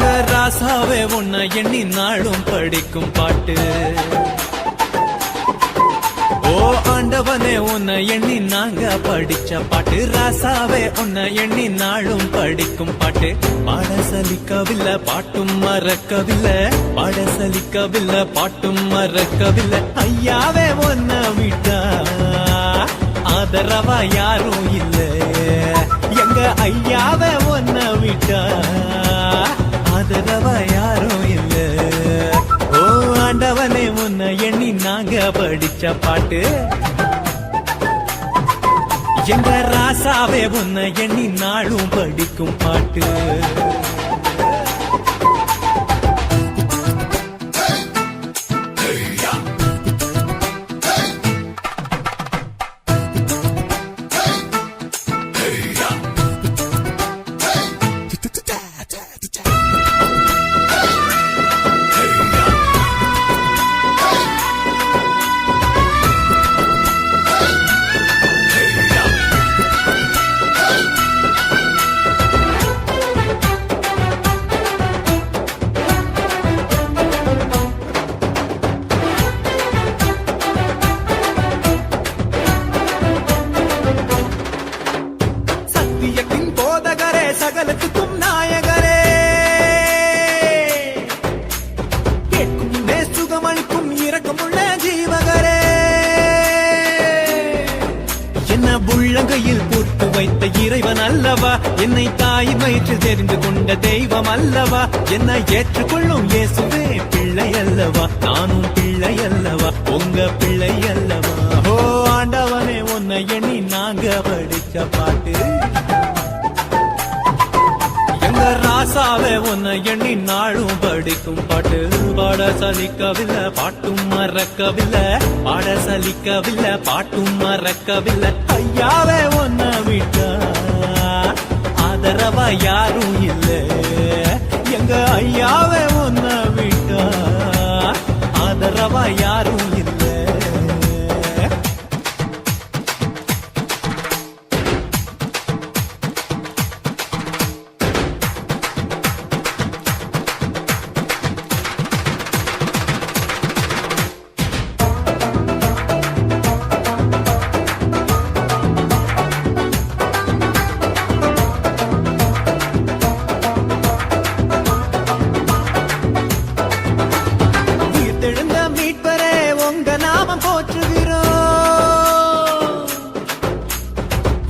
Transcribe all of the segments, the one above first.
எங்க ராசாவே உன்னை எண்ணி நாளும் படிக்கும் பாட்டு. ஓ ஆண்டவனே உன்னை எண்ணி நாங்க படிச்ச பாட்டு. ராசாவே உன்னை எண்ணி நாளும் படிக்கும் பாட்டு. பாட சலிக்கவில்லை பாட்டும் மறக்கவில்லை, பாட சலிக்கவில்லை பாட்டும் மறக்கவில்லை. ஐயாவே உன்னை விட்டா ஆதரவா யாரும் இல்ல. எங்க ஐயாவே உன்னை விட்டா ஆதரவா யாரும் இல்ல. ஓ ஆண்டவனே உன்னை எண்ணி நாங்க படிச்ச பாட்டு. எங்க ராசாவே உன்னை எண்ணி நாளும் படிக்கும் பாட்டு. சகலத்துக்கும் நாயகரே, கேட்கும் சுகமளிக்கும் இரக்கமுள்ள ஜீவகரே. என்ன உள்ளங்கையில் போட்டு வைத்த இறைவன் அல்லவா, என்னை தாய் வயிற்றில் தெரிந்து கொண்ட தெய்வம் அல்லவா. என்னை ஏற்றுக்கொள்ளும் இயேசுவே பிள்ளை அல்லவா, நானும் பிள்ளை அல்லவா, உங்க பிள்ளை அல்லவா. ஓ ஆண்டவனே உன்னை எண்ணி நாங்க படிச்ச பாட்டு. ராசாவே உன்னை எண்ணி நாளும் படிக்கும் பாட்டு. பாட சலிக்கவில்லை பாட்டும் மறக்கவில்லை, பாட சலிக்கவில்லை பாட்டும் மறக்கவில்லை. ஐயாவே உன்னை விட்டா ஆதரவா யாரும் இல்ல. எங்க ஐயாவே உன்னை விட்டா ஆதரவா யாரும் இல்ல.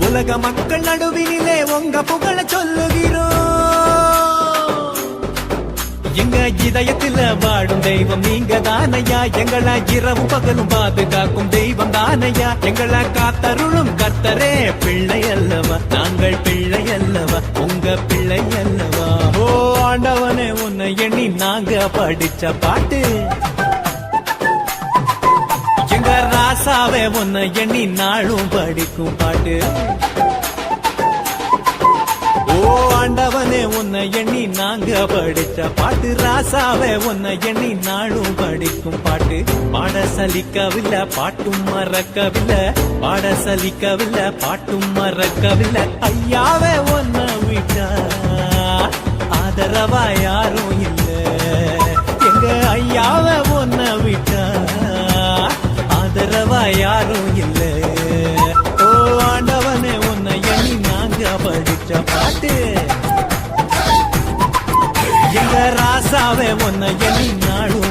உலக மக்கள் நடுவினிலே உங்க புகழ சொல்லுகிறோம். எங்க இதயத்தில் வாடும் தெய்வம் நீங்க தானையா, எங்களை இரவு பகலும் பாதுகாக்கும் தெய்வம் தானையா. எங்களை காத்தருளும் கர்த்தரே பிள்ளை அல்லவா, நாங்கள் பிள்ளை அல்லவா, உங்க பிள்ளை அல்லவா. ஓ ஆண்டவனே உன்னை எண்ணி நாங்க படிச்ச பாட்டு. எங்க ராசாவே உன்னை எண்ணி நாளும் படிக்கும் பாட்டு. ஓ ஆண்டவனே உன்னை எண்ணி நாங்க படிச்ச பாட்டு. ராசாவே உன்னை எண்ணி நாளும் படிக்கும் பாட்டு. பாட சலிக்கவில்லை பாட்டும் மறக்கவில்லை, பாட சலிக்கவில்லை பாட்டும் மறக்கவில்லை. ஐயாவே உன்னை விட்டா ஆதரவா யாரும் இல்ல. எங்க ஐயாவே உன்னை விட்டா ஆதரவா யாரும் இல்ல. ஓ ஆண்டவனே உன்னை எண்ணி நாங்க படிச்ச பாட்டு. எங்க ராசாவே உன்னை எண்ணி நாளும்